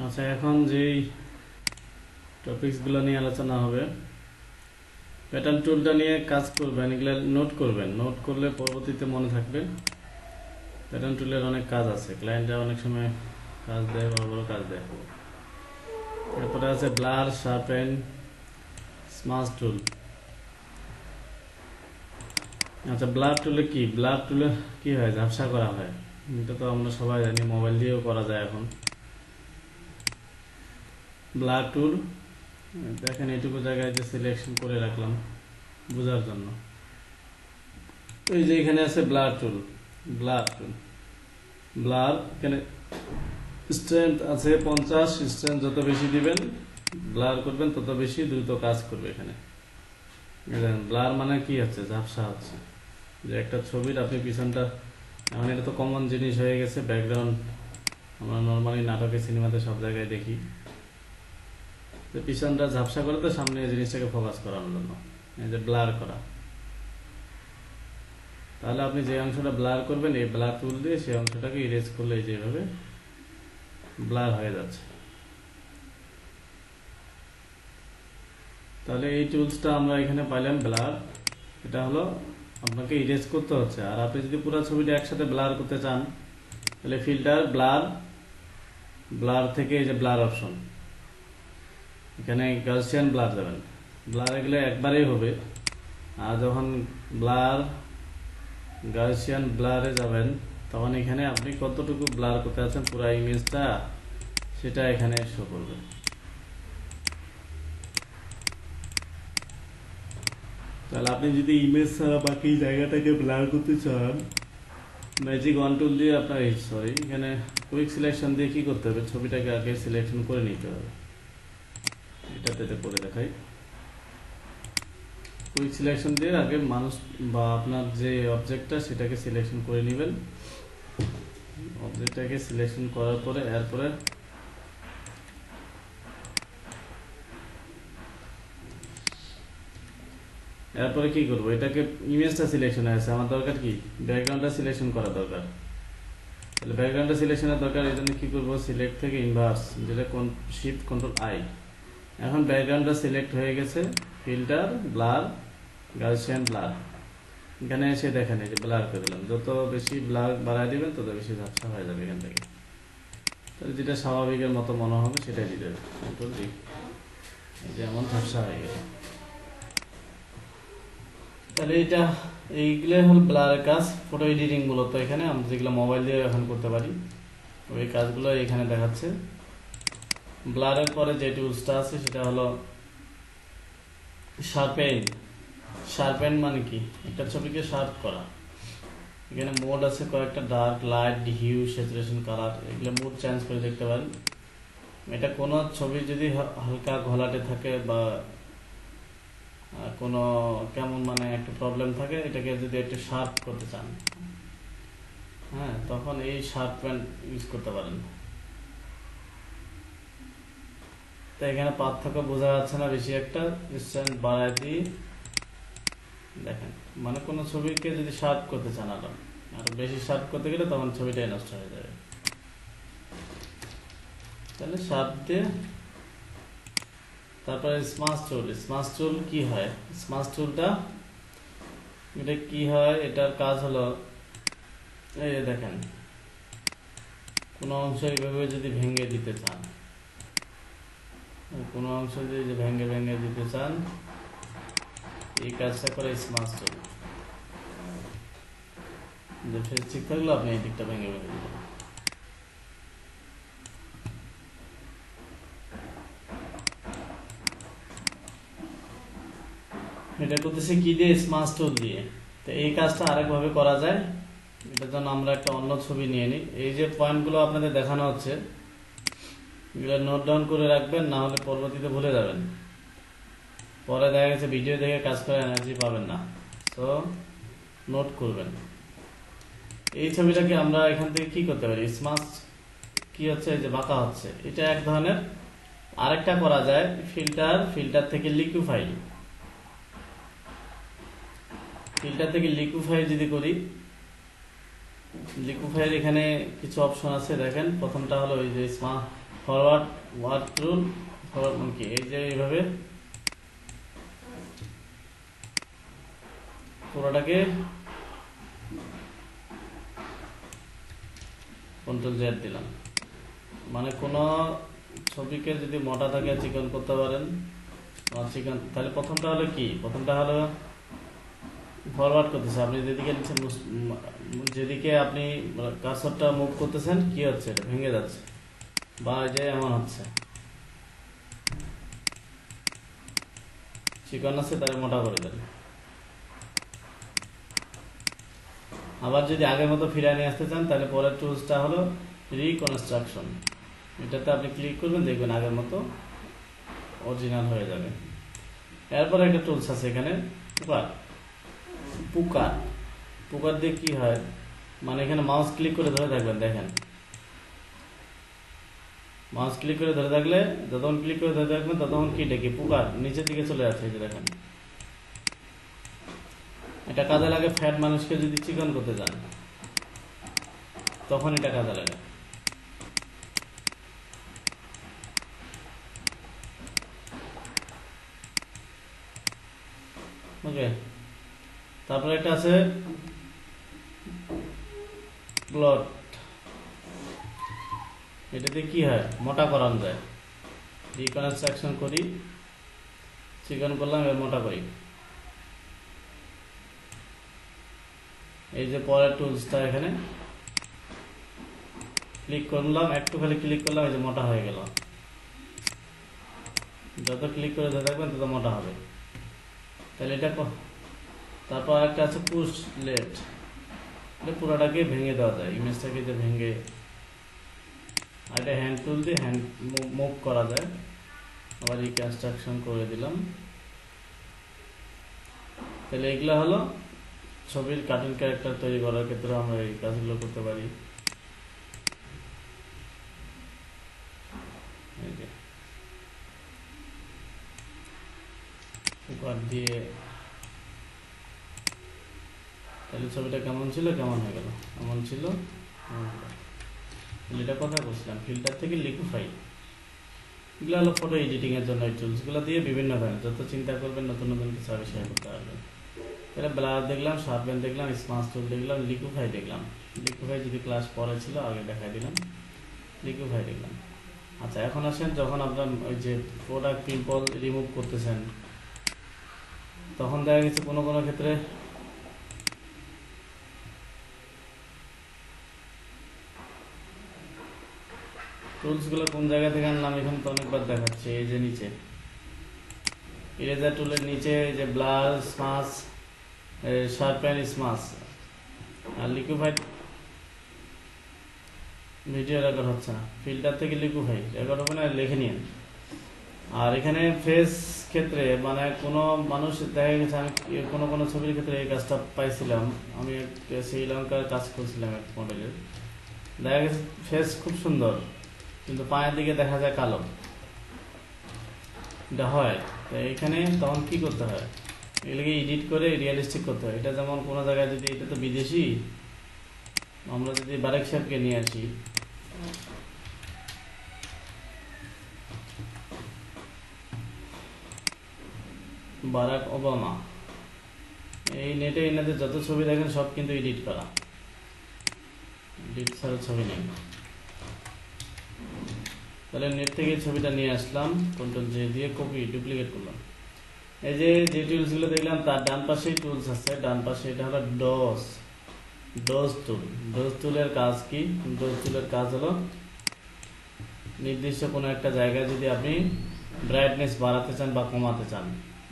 আচ্ছা, এখন যেই টপিকসগুলো নিয়ে আলোচনা হবে, প্যাটার্ন টুলটা নিয়ে কাজ করবেন, এগুলো নোট করবেন। নোট করলে পরবর্তীতে মনে থাকবে। প্যাটার্ন টুলের অনেক কাজ আছে, ক্লায়েন্টরা অনেক সময় কাজ দেয়, বড় বড় কাজ দেয়। এরপরে আছে ব্লার, শার্পেন, স্মাশ টুল। আচ্ছা, ব্লার টুলে কি? ব্লার টুলে কি হয়? ঝাপসা করা হয়। এটা তো আমরা সবাই জানি, মোবাইল দিয়েও করা যায় এখন। ব্লার টুল দেখেন, এইটুকু জায়গায় যে সিলেকশন করে রাখলাম বোঝার জন্য। এই যে এখানে আছে ব্লার টুল। ব্লার টুল, ব্লার, এখানে স্ট্রেংথ আছে 50। স্ট্রেংথ যত বেশি দিবেন, ব্লার করবেন, তত বেশি দ্রুত কাজ করবে। এখানে ব্লার মানে কি হচ্ছে? ঝাপসা হচ্ছে। যে একটা ছবির আপনি পিছনটা, এখন এটা তো কমন জিনিস হয়ে গেছে, ব্যাকগ্রাউন্ড আমরা নর্মালি নাটকে, সিনেমাতে সব জায়গায় দেখি যে পিছনটা ঝাপসা করে, তো সামনে এই জিনিসটাকে ফোকাস করানোর জন্য এই যে ব্লার করা। তাহলে আপনি যে অংশটা ব্লার করবেন, এই ব্লার টুল দিয়ে সেই অংশটাকে ইরেজ করলে যেভাবে ব্লার হয়ে যাচ্ছে। তাহলে এই টুলসটা আমরা এখানে পাইলাম, ব্লার। এটা হলো আপনাকে ইরেজ করতে হচ্ছে। আর আপনি যদি পুরো ছবিটা একসাথে ব্লার করতে চান, তাহলে ফিল্টার, ব্লার, ব্লার থেকে এই যে ব্লার অপশন, এখানে গাউসিয়ান ব্লার দেবেন। ব্লার এগুলো একবারেই হবে। আর যখন ব্লার, গাউসিয়ান ব্লারে যাবেন, তখন এখানে আপনি কতটুকু ব্লার করতে আছেন পুরো ইমেজটা, সেটা এখানে শো করবে। তাহলে আপনি যদি ইমেজ ছাড়া বাকি জায়গাটাকে ব্লার করতে চান, ম্যাজিক ওয়ান টুল দিয়ে আপনার, এখানে কুইক সিলেকশন দিয়ে কি করতে হবে? ছবিটাকে আগে সিলেকশন করে নিতে হবে। এটাতে করে দেখাই। কুইক সিলেকশন দিয়ে আগে মানুষ বা আপনার যে অবজেক্টটা, সেটাকে সিলেকশন করে নেবেন। অবজেক্টটাকে সিলেকশন করার পরে এরপরে কি করবো? এটাকে ইমেজটা সিলেকশন হয়েছে, আমার দরকার কি? ব্যাকগ্রাউন্ডটা সিলেকশন করা দরকার। তাহলে ব্যাকগ্রাউন্ডটা সিলেকশনের দরকার, এই জন্য কি করবো? সিলেক্ট থেকে ইনভার্স, যেটা শিফট কন্ট্রোল আই। এখন ব্যাকগ্রাউন্ডটা সিলেক্ট হয়ে গেছে। ফিল্টার, ব্লার, গাউসিয়ান ব্লার, এখানে এসে দেখেন এই যে ব্লার করে দিলাম। যত বেশি ব্লার বাড়ায় দিবেন, তত বেশি ঝাপসা হয়ে যাবে এখান থেকে। তাহলে যেটা স্বাভাবিকের মতো মনে হবে সেটাই দিতে হবে। কন্ট্রোল ডি, যেমন ঝাপসা হয়ে গেল। তাহলে এইগুলো হল ব্লারের কাজ। ফটো এডিটিং মূলত এখানে আমরা যেগুলো মোবাইল দিয়ে এখন করতে পারি, ওই কাজগুলো এখানে দেখাচ্ছে। ব্লারের পরে যে টুলসটা আছে সেটা হলো শার্পেন। শার্পেন মানে কি? একটা ছবিকে শার্প করা। এখানে মোড আছে কয়েকটা, dark, light, hue, saturation, colour. এগুলো মোড চেঞ্জ করে দেখতে পারেন। এটা কোনো ছবি যদি হালকা ঘোলাটে থাকে বা কোনো কেমন মানে একটা প্রবলেম থাকে, এটাকে যদি একটু শার্প করতে চান, হ্যাঁ, তখন এই শার্পেন ইউজ করতে পারেন। তো এখানে পার্থক্য বোঝা যাচ্ছে না বেশি একটা, স্ট্রেন্থ বাড়ায় দিয়ে দেখেন। মানে কোনো ছবিকে যদি শার্প করতে চান, আরো বেশি শার্প করতে গেলে তখন ছবিটাই নষ্ট হয়ে যাবে। তাহলে শার্প দিয়ে, তারপরে স্মাশ টুল। স্মাশ টুল কি হয়? স্মাশ টুলটা এটা কি হয়? এটার কাজ হলো, এই যে দেখেন, কোনো অংশ এইভাবে যদি ভেঙে দিতে চান, কোনো অংশ যদি ভেঙে দিতে চান, এই কাজটা করে স্মাশ টুল। যে ফেস ঠিক থাকলো, আপনি এই দিকটা ভেঙে দিবেন। এটা করতেছি কি দিয়ে? স্মাশ টুল দিয়ে। তো এই কাজটা আরেকভাবে করা যায়। এটার জন্য আমরা একটা অন্য ছবি নিয়ে নিই। এই যে পয়েন্টগুলো আপনাদের দেখানো হচ্ছে, এগুলো নোট ডাউন করে রাখবেন, না হলে পরবর্তীতে ভুলে যাবেন। পরে দেখা গেছে ভিডিও দেখে কাজ করে এনার্জি পাবেন না, তো নোট করবেন। এই ছবিটাকে আমরা এখান থেকে কি করতে পারি? স্মাশ কি হচ্ছে? এই যে বাঁকা হচ্ছে, এটা এক ধরনের। আরেকটা করা যায়, ফিল্টার থেকে লিকুইফাই। ফিল্টার থেকে লিকুইফাই যদি করি, লিকুইফায়ার এখানে কিছু অপশন আছে দেখেন। প্রথমটা হলো এই যে স্মার্ট ফরওয়ার্ড ওয়ার্ড টুল, ফরওয়ার্ড মানে কি, এই যে এইভাবে পুরোটাকে কন্ট্রোল জেড দিলাম, মানে কোনো ছবিকে যদি মোটা থাকে চিকন করতে পারেন চিকন। তাহলে প্রথমটা হলো কি, প্রথমটা হলো ফরওয়ার্ড করতেছে, আপনি যেদিকে নিচ্ছেন যেদিকে আপনি কার্সরটা মুভ করতেছেন কি হচ্ছে, এটা ভেঙে যাচ্ছে বা যে এমন হচ্ছে, চিকন আছে তাহলে মোটা করে দেন। আবার যদি আগের মতো ফিরিয়ে নিয়ে আসতে চান তাহলে পরের টুলসটা হলো রিকনস্ট্রাকশন, এটাতে আপনি ক্লিক করবেন, দেখবেন আগের মতো অরিজিনাল হয়ে যাবে। এরপর একটা টুলস আছে এখানে পুকার, পুকার পুকার দিয়ে কি হয়, মানে এখানে মাউস ক্লিক করে ধরে থাকবেন, দেখেন মাউস ক্লিক করে ধরে থাকলে যতক্ষণ ক্লিক করে ধরে থাকবেন ততক্ষণ কি ডেকে পুকার নিচের দিকে চলে যাচ্ছে, এই যে দেখেন। এটা কাজে লাগে ফ্যাট মানুষকে যদি চিকন করতে চান তখন এটা কাজে লাগে। ওকে, তারপরে একটা আছে প্লট, এটাতে কি হয় মোটা করানো যায়, রিকনস্ট্রাকশন করি, চিকন করলাম এবার মোটা করি। এই যে পরের টুলসটা এখানে ক্লিক করলাম, একটু খালি ক্লিক করলাম, এই যে মোটা হয়ে গেল, যত ক্লিক করে ধরে থাকবেন তত মোটা হবে। তাহলে এটা তারপর একটা আছে পুশ লেফট, এটা পুরোটাকে ভেঙে দেওয়া যায়, ইমেজটাকে যে ভেঙে, আর এটা হ্যান্ড টুল দিয়ে হ্যান্ড মুভ করা যায়। আবার রিকনস্ট্রাকশন করে দিলাম। তাহলে এগুলো হলো ছবির কার্টুন ক্যারেক্টার তৈরি করার ক্ষেত্রে আমরা এই কাজগুলো করতে পারি। দিয়ে তাহলে ছবিটা কেমন ছিল, কেমন হয়ে গেল, কেমন ছিল। এটা কথা বলছিলাম ফিল্টার থেকে লিকুইফাই, এগুলো হলো ফটো এডিটিং এর জন্য। এই টুলসগুলো দিয়ে বিভিন্ন ধরনের যত চিন্তা করবেন নতুন নতুন কিছু আবিষ্কার করতে পারবেন। এটা ব্লার দেখলাম, শার্পেন দেখলাম, স্মার্ট টুল দেখলাম, লিকুইফাই দেখলাম। লিকুইফাই যদি ক্লাস পরে ছিল আগে দেখাই দিলাম, লিকুইফাই দেখলাম। আচ্ছা, এখন আসেন যখন আপনার ওই যে প্রোডাক্ট পিম্পল রিমুভ করতেছেন তখন দেখা গেছে কোনো কোনো ক্ষেত্রে টুলসগুলো কোন জায়গা থেকে আনলাম এখানে তো অনেকবার দেখাচ্ছে। এই যে নিচে ইরেজার টুলের নিচে যে ব্লার, স্মাস, শার্পেন, স্মাস আর লিকুইফাই ভিডিও রেকর্ড হচ্ছে না, ফিল্টার থেকে লিকুইফাই রেকর্ড হবে না, লিখে নিন। আর এখানে ফেস ক্ষেত্রে মানে কোনো মানুষ দেখা গেছে, আমি কোনো কোনো ছবির ক্ষেত্রে এই কাজটা পাইছিলাম, আমি শ্রীলঙ্কার কাজ করছিলাম এক মডেলের, দেখা গেছে ফেস খুব সুন্দর কিন্তু পায়ের দিকে দেখা যায় কালো, এটা হয়। তো এখানে তখন কি করতে হয়, এগুলোকে এডিট করে রিয়েলিস্টিক করতে হয়। এটা যেমন কোনো জায়গায় যদি, এটা তো বিদেশি, আমরা যদি বারেক সাহেবকে নিয়ে আসি, বারাক ওবামা, এই নেটে এনাদের যত ছবি দেখেন সব কিন্তু এডিট করা, এডিট ছাড়া ছবি নেই। তাহলে নেট থেকে ছবিটা নিয়ে আসলাম, কন্ট্রোল জে দিয়ে কপি ডুপ্লিকেট করলাম। এই যে যে টুলসগুলো দেখলাম তার ডান পাশেই টুলস আছে, ডান পাশে এটা হলো ডোজ টুল। ডোজ টুলের কাজ কি, ডোজ টুলের কাজ হলো নির্দিষ্ট কোনো একটা জায়গায় যদি আপনি ব্রাইটনেস বাড়াতে চান বা কমাতে চান,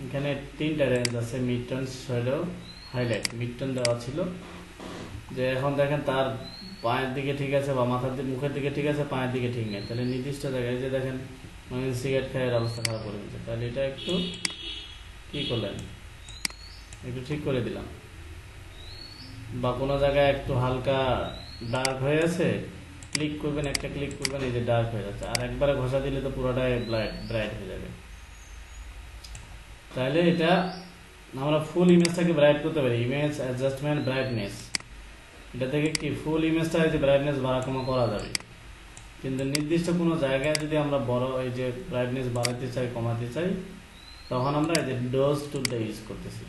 এখানে তিনটা রেঞ্জ আছে, mid tone, shadow, highlight. Mid tone দেওয়া ছিল যে এখন দেখেন তার পায়ের দিকে ঠিক আছে বা মাথার দিকে, মুখের দিকে ঠিক আছে, পায়ের দিকে ঠিক নেই, তাহলে নির্দিষ্ট জায়গায় যে দেখেন মানে সিগারেট খায়ের অবস্থা খারাপ করে দিচ্ছে, তাহলে এটা একটু কি করলেন, একটু ঠিক করে দিলাম। বা কোনো জায়গায় একটু হালকা ডার্ক হয়ে আছে, ক্লিক করবেন, একটা ক্লিক করবেন, এই যে ডার্ক হয়ে যাচ্ছে, আর একবারে ঘষা দিলে তো পুরোটাই ব্রাইট হয়ে যাবে। তাহলে এটা আমরা ফুল ইমেজটাকে ব্রাইট করতে পারি, ইমেজ অ্যাডজাস্টমেন্ট ব্রাইটনেস, এটা থেকে কি ফুল ইমেজটা এই যে ব্রাইটনেস বাড়া কমা করা যাবে, কিন্তু নির্দিষ্ট কোনো জায়গায় যদি আমরা বড় এই যে ব্রাইটনেস বাড়াতে চাই কমাতে চাই, তখন আমরা এই যে ডোজ টুলটা ইউজ করতেছি।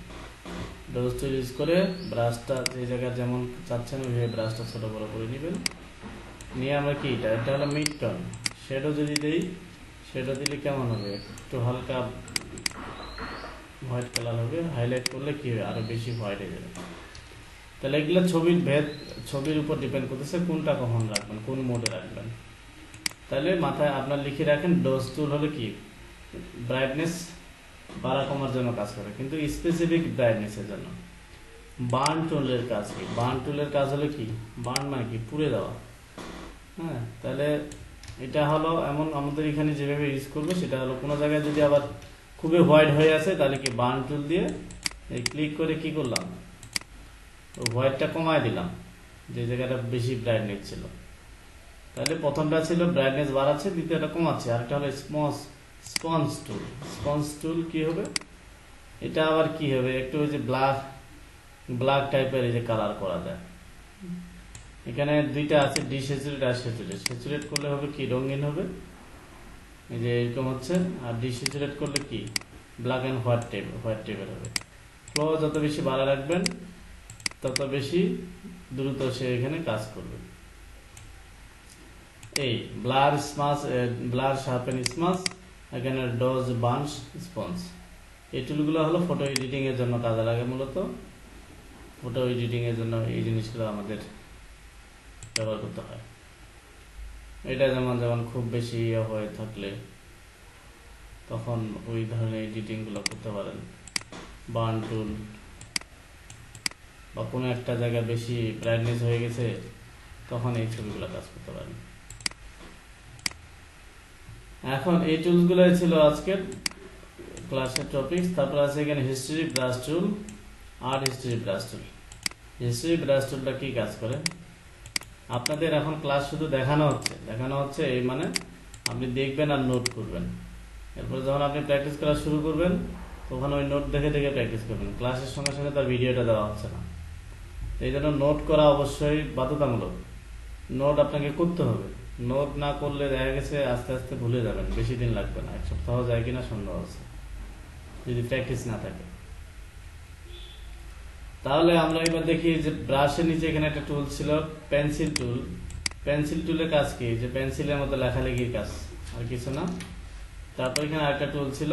ডোজ টুল ইউজ করে ব্রাশটা যে জায়গায় যেমন চাচ্ছেন ওইভাবে ব্রাশটা ছোট বড় করে নেবেন, নিয়ে আমরা কি এটা হলো মিড টোন, শেডো যদি দিই, শেডো দিলে কেমন হবে, একটু হালকা হোয়াইট কালার হবে, হাইলাইট করলে কি হবে আরো বেশি হোয়াইট হয়ে যাবে। তাহলে এগুলো ছবির ভেদ, ছবির উপর ডিপেন্ড করতেছে কোনটা কখন রাখবেন, কোন মোডে রাখবেন। তাহলে মাথায় আপনার লিখে রাখেন ডোজ টুল হলো কি ব্রাইটনেস বাড়া কমার জন্য কাজ করে, কিন্তু স্পেসিফিক ব্রাইটনেসের জন্য। বার্ন টুলের কাজ কি, বার্ন টুলের কাজ হলো কি, বার্ন মানে কি পুড়ে দেওয়া। হ্যাঁ, তাহলে এটা হলো এমন আমাদের এখানে যেভাবে ইউজ করবো সেটা হলো কোনো জায়গায় যদি আবার খুবই হোয়াইট হয়ে আছে তাহলে কি বার্ন টুল দিয়ে এই ক্লিক করে কি করলাম, হোয়াইটটা কমায় দিলাম যে জায়গাটা বেশি ব্রাইটনেস ছিল। তাহলে প্রথমটা ছিল ব্রাইটনেস বাড়াচ্ছে, দ্বিতীয়টা কমাচ্ছে, আরেকটা হলো স্পঞ্জ টুল। স্পঞ্জ টুল কি হবে, এটা আবার কি হবে একটু ওই যে ব্ল্যাক টাইপের এই যে কালার করা যায়। এখানে দুইটা আছে, ডিস্যাচুরেট আর স্যাচুরেট। স্যাচুরেট করলে হবে কি রঙিন হবে, এই যে এরকম হচ্ছে, আর ডিস্যাচুরেট করলে কি ব্ল্যাক অ্যান্ড হোয়াইট টাইপের হবে। ফ্লো যত বেশি বাড়া রাখবেন তত বেশি দ্রুত সে এখানে কাজ করবে। এই ব্লার শার্পেন স্মাস, এখানে ডজ বার্ন স্পঞ্জ, এই টুলগুলো হলো ফটো এডিটিং এর জন্য কাজে লাগে। মূলত ফটো এডিটিং এর জন্য এই জিনিসগুলো আমাদের ব্যবহার করতে হয়। এটা যেমন খুব বেশি হয়ে থাকলে তখন ওই ধরনের এডিটিং গুলো করতে পারেন। বার্ন টুল বা কোনো একটা জায়গায় বেশি ব্রাইটনেস হয়ে গেছে তখন এই ছবিগুলো কাজ করতে পারেন। এখন এই টুলসগুলো ছিল আজকের ক্লাসের টপিকস। তারপর আছে এখানে হিস্ট্রি ব্রাশ টুল, আর্ট হিস্ট্রি ব্রাশ টুল। হিস্ট্রি ব্রাশ টুলটা কি কাজ করে, আপনাদের এখন ক্লাস শুধু দেখানো হচ্ছে এই মানে আপনি দেখবেন আর নোট করবেন। এরপর যখন আপনি প্র্যাকটিস করা শুরু করবেন তখন ওই নোট দেখে দেখে প্র্যাকটিস করবেন, ক্লাসের সঙ্গে সঙ্গে তার ভিডিওটা দেওয়া হচ্ছে না। এই জন্য নোট করা অবশ্যই বাধ্যতামূলক, নোট আপনাকে করতে হবে। নোট না করলে দেখা গেছে আস্তে আস্তে ভুলে যাবেন, বেশি দিন লাগবে না, 1 সপ্তাহ যায় কিনা সন্দেহ আছে যদি প্র্যাকটিস না থাকে। তাহলে আমরা এবার দেখি যে ব্রাশের নিচে এখানে একটা টুল ছিল পেন্সিল টুল। পেন্সিল টুলের কাজ কি, যে পেন্সিলের মতো লেখালেখির কাজ, আর কিছু না। তারপর এখানে আরেকটা টুল ছিল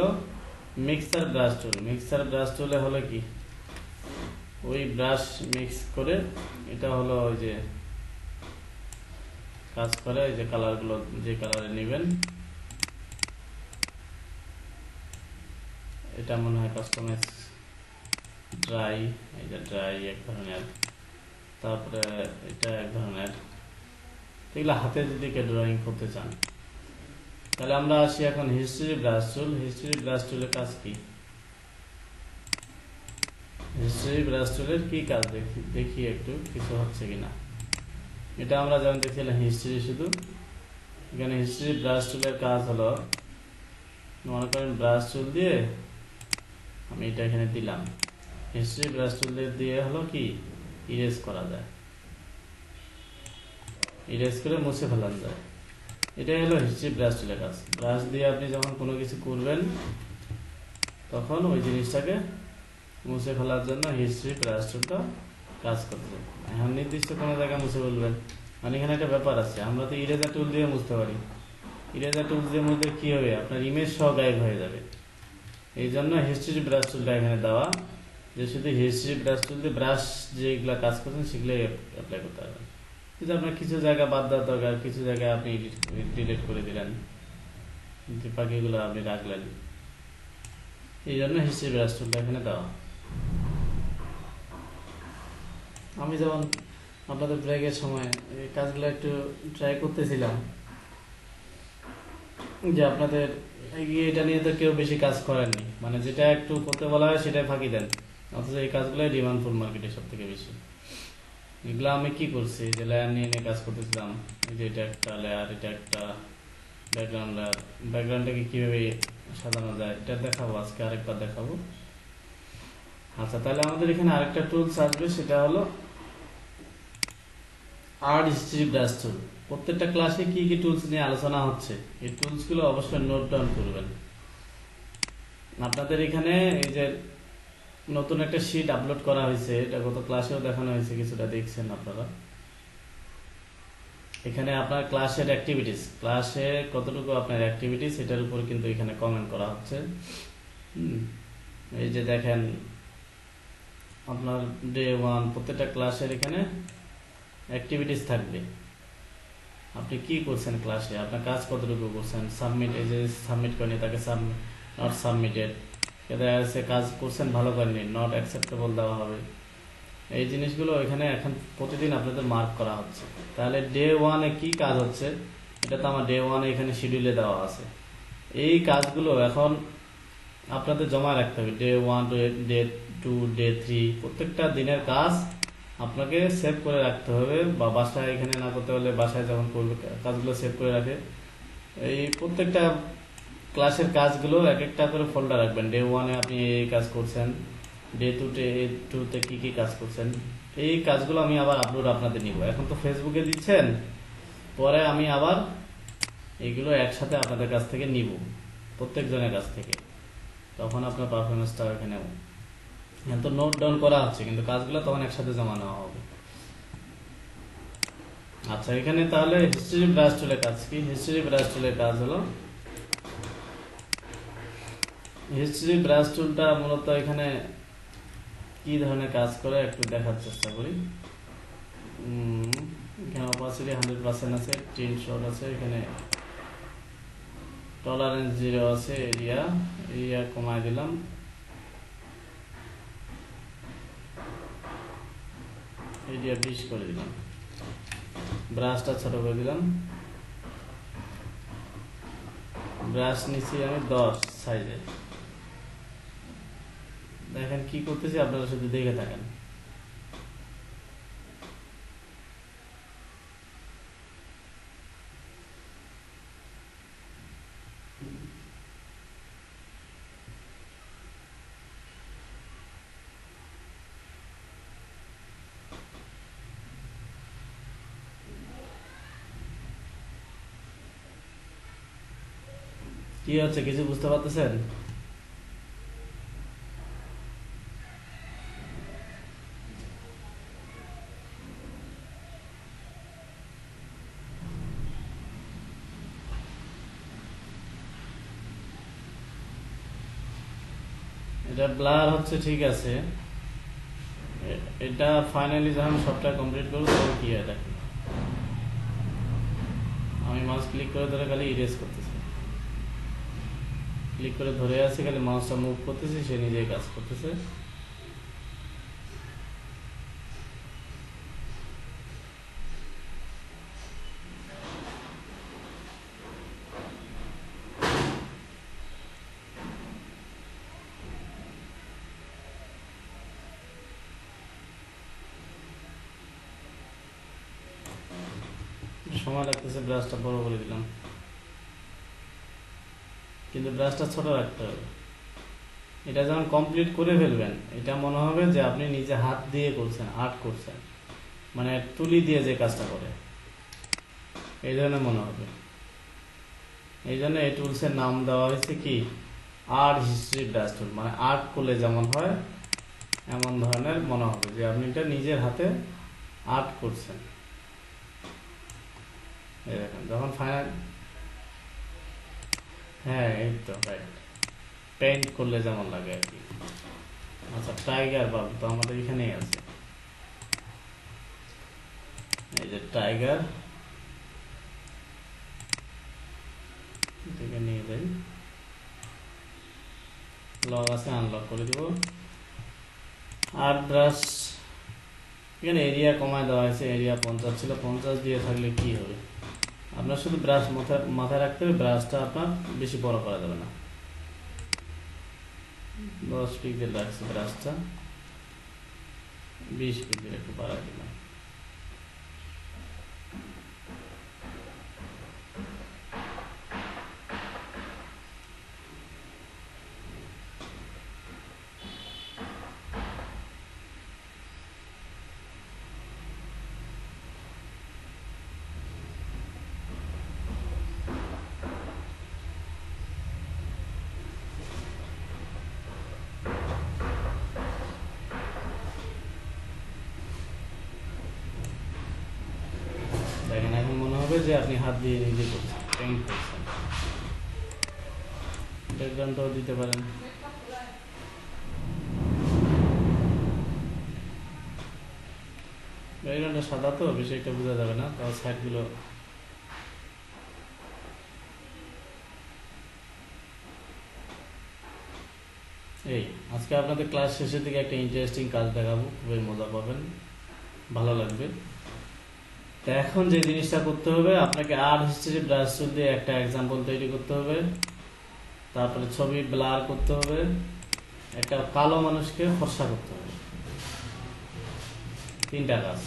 মিক্সার ব্রাশ টুল। মিক্সার ব্রাশ টুলে হলো কি ওই ব্রাশ মিক্স করে, এটা হলো ওই যে কাজ করে এই যে কালারগুলো যে কালারে নেবেন, এটা মনে হয় কাস্টমাইজ ড্রাই, এই যে ড্রাই এক ধরনের, তারপরে এটা এক ধরনের। এগুলো হাতে যদি কেউ ড্রয়িং করতে চান। তাহলে আমরা আসি এখন হিস্ট্রি ব্রাশ টুল। হিস্ট্রি ব্রাশ টুলের কাজ কি, হিস্ট্রি ব্রাশ টুলের কি কাজ দেখি একটু কিছু হচ্ছে কিনা। এটা আমরা যেমন দেখছিলাম হিস্ট্রি শুধু, এখানে হিস্ট্রি ব্রাশ টুলের কাজ হলো মনে করেন ব্রাশ টুল দিয়ে আমি এটা এখানে দিলাম, হিস্ট্রি ব্রাশ টুল দিয়ে হলো কি ইরেজ করা যায়, ইরেজ করে মুছে ফেলানো যায়। এটাই হলো হিস্ট্রি ব্রাশ টুলের কাজ। ব্রাশ দিয়ে আপনি যখন কোনো কিছু করবেন তখন ওই জিনিসটাকে মুছে ফেলার জন্য হিস্ট্রি ব্রাশ টুলটা কাজ করবে। এখন নির্দিষ্ট কোনো জায়গায় মুছে ফেলবেন, মানে এখানে একটা ব্যাপার আছে, আমরা তো ইরেজার টুল দিয়ে মুছতে পারি। ইরেজার টুল দিয়ে মুছলে কি হবে, আপনার ইমেজ সহ গায়েব হয়ে যাবে। এই জন্য হিস্ট্রি ব্রাশ টুলটা এখানে দেওয়া, যে শুধু হিস্ট্রি ব্রাশ টুল দিয়ে ব্রাশ যেগুলা কাজ করছেন সেগুলোই অ্যাপ্লাই করতে পারবেন। কিন্তু আপনার কিছু জায়গা বাদ দেওয়া দরকার, কিছু জায়গায় আপনি ডিলিট করে দিলেন, বাকিগুলো আপনি রাখলেন। এই জন্য হিস্ট্রি ব্রাশ টুলটা এখানে দেওয়া। আমি যেমন আপনাদের ব্রেকের সময় এই কাজগুলো একটু ট্রাই করতেছিলাম, যে আপনাদের এটা নিয়ে তো কেউ বেশি কাজ করেননি, মানে যেটা একটু করতে বলা হয় সেটাই ফাঁকি দেন, অথচ এই কাজগুলোই ডিমান্ড ফুল মার্কেটে সব থেকে বেশি। এগুলো আমি কি করছি, যে লেয়ার নিয়ে নিয়ে কাজ করতেছিলাম, যে এটা একটা লেয়ার, এটা একটা ব্যাকগ্রাউন্ড লেয়ার, ব্যাকগ্রাউন্ডটাকে কিভাবে সাজানো যায় এটা দেখাবো আজকে, আরেকবার দেখাবো। আচ্ছা, তাহলে আমাদের এখানে আরেকটা টুলস আসবে, সেটা হলো আর্ট হিস্ট্রি ব্রাশ টুল। প্রত্যেকটা ক্লাসে কি কি টুলস নিয়ে আলোচনা হচ্ছে এই টুলসগুলো অবশ্যই নোট ডাউন করবেন। আপনাদের এখানে এই যে নতুন একটা শীট আপলোড করা হয়েছে, এটা গত ক্লাসেও দেখানো হয়েছে, কিছুটা দেখছেন আপনারা। এখানে আপনার ক্লাসের অ্যাক্টিভিটিস, ক্লাসে কতটুকু আপনার অ্যাক্টিভিটিস এটার উপর কিন্তু এখানে কমেন্ট করা হচ্ছে। এই যে দেখেন আপনার ডে 1 প্রত্যেকটা ক্লাসের এখানে অ্যাক্টিভিটিস থাকবে। আপনি কি করছেন ক্লাসে, আপনার কাজ কতটুকু করছেন, সাবমিট, এই যে সাবমিট করেনি তাকে নট সাবমিটেড, দেখা যাচ্ছে কাজ করছেন ভালো করেনি, নট অ্যাকসেপ্টেবল দেওয়া হবে। এই জিনিসগুলো এখানে এখন প্রতিদিন আপনাদের মার্ক করা হচ্ছে। তাহলে ডে 1-এ কি কাজ হচ্ছে এটা তো আমার ডে 1-এ এখানে শিডিউলে দেওয়া আছে। এই কাজগুলো এখন আপনাদের জমা রাখতে হবে। ডে 1, ডে 2, ডে 3 প্রত্যেকটা দিনের কাজ আপনাকে সেভ করে রাখতে হবে, বা বাসায় এখানে না করতে হলে বাসায় যখন করবে কাজগুলো সেভ করে রাখে। এই প্রত্যেকটা ক্লাসের কাজগুলো এক একটা করে ফোল্ডার রাখবেন। ডে 1-এ আপনি এই কাজ করছেন, ডে 2-তে কি কি কাজ করছেন, এই কাজগুলো আমি আবার আপলোড আপনাদের নিব। এখন তো ফেসবুকে দিচ্ছেন, পরে আমি আবার এইগুলো একসাথে আপনাদের কাছ থেকে নিব, প্রত্যেকজনের কাছ থেকে, তখন আপনার পারফরমেন্সটা এখানে তো নোট ডাউন করা হচ্ছে, কিন্তু কাজগুলো তখন একসাথে জমা নেওয়া হবে। আচ্ছা, এখানে তাহলে হিস্ট্রি ব্রাশ টুলের কাজ কি? হিস্ট্রি ব্রাশ টুলের কাজ হলো, হিস্ট্রি ব্রাশ টুলটা মূলত এখানে কি ধরনের কাজ করে একটু দেখার চেষ্টা করি। এখানে অপাসিটি 100% আছে, টিন শট আছে, এখানে টলারেন্স 0 আছে, এরিয়া কমায় দিলাম, এরিয়া 20 করে দিলাম, ব্রাশটা ছোট করে দিলাম, ব্রাশ নিচ্ছি আমি 10 সাইজের। দেখেন কি করতেছি, আপনারা শুধু দেখে থাকেন। কি হচ্ছে কিছু বুঝতে পারতেছেন? এটা ব্লার হচ্ছে, ঠিক আছে। এটা ফাইনালি যখন সবটা কমপ্লিট করবো তখন কি হয় দেখেন, আমি মাউস ক্লিক করে ধরে খালি ইরেজ করতেছি, ক্লিক করে ধরে আছি, খালি মাউসটা মুভ করতেছি, সে নিজেই কাজ করতেছে। সময় লাগতেছে, ব্রাশটা বড় করে দিলাম, কিন্তু ব্রাশটা ছোট রাখতে হবে। এটা যখন কমপ্লিট করে ফেলবেন, এটা মনে হবে যে আপনি নিজে হাত দিয়ে করছেন, আর্ট করছেন, মানে তুলি দিয়ে যে কাজটা করে এই ধরনের মনে হবে। এই জন্য এই টুলসের নাম দেওয়া হয়েছে কি, আর্ট হিস্ট্রি ব্রাশ টুল। মানে আর্ট করলে যেমন হয় এমন ধরনের মনে হবে যে আপনি এটা নিজের হাতে আর্ট করছেন। এই দেখেন যখন ফাইনাল, হ্যাঁ এই তো রাইট, পেইন্ট করলে যেমন লাগে আর কি। আচ্ছা, টাইগার বাবু তো আমাদের এখানেই আছে, এই যে টাইগার, থেকে নিয়ে যাই, লক আছে, আনলক করে দিব। আর ব্রাশ এখানে এরিয়া কমায় দেওয়া হয়েছে, এরিয়া 50 ছিল, 50 দিয়ে থাকলে কি হবে, আপনার শুধু ব্রাশ মাথায় রাখতে হবে, ব্রাশটা আপনার বেশি বড় করা যাবে না। 10 পিক্সেল রাখছে ব্রাশটা, 20 পিক্সেল একটু বাড়াই দিলাম। যে আপনি হাত দিয়ে নিজে করছেন, পেইন্ট করছেন। ব্যাকগ্রাউন্ডটাও দিতে পারেন। ব্যাকগ্রাউন্ডটা সাদা তো বেশি একটা বোঝা যাবে না, তাও সাইডগুলো এই। আজকে আপনাদের ক্লাস শেষের দিকে একটা ইন্টারেস্টিং কাজ দেখাবো, খুবই মজা পাবেন, ভালো লাগবে। তো এখন যে জিনিসটা করতে হবে, আপনাকে আর্ট হিস্ট্রি ব্রাশ টুল দিয়ে একটা এক্সাম্পল তৈরি করতে হবে, তারপরে ছবি ব্লার করতে হবে, একটা কালো মানুষকে ফর্সা করতে হবে। 3টা কাজ।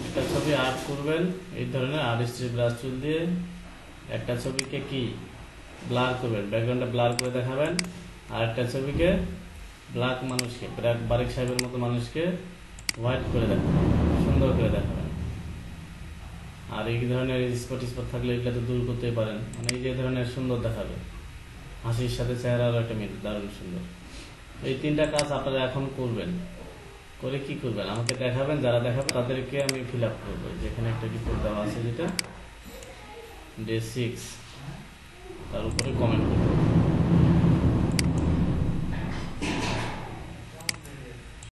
একটা ছবি আর্ট করবেন এই ধরনের আর্ট হিস্ট্রি ব্রাশ টুল দিয়ে, একটা ছবিকে কি ব্লার করবেন, ব্যাকগ্রাউন্ডটা ব্লার করে দেখাবেন, আর একটা ছবিকে ব্ল্যাক মানুষকে, বারিক সাহেবের মতো মানুষকে হোয়াইট করে দেখাবেন, সুন্দর করে দেখাবেন। আর এই ধরনের স্পট স্পট থাকলে এগুলো তো দূর করতেই পারেন, মানে এই যে ধরনের সুন্দর দেখাবে, হাসির সাথে চেহারারও একটা মিল, দারুণ সুন্দর। এই 3টা কাজ আপনারা এখন করবেন। করে কি করবেন আমাকে দেখাবেন, যারা দেখাবে তাদেরকে আমি ফিল আপ করবো। যেখানে একটা রিপোর্ট দেওয়া আছে যেটা ডে 6, তার উপরে কমেন্ট করবো।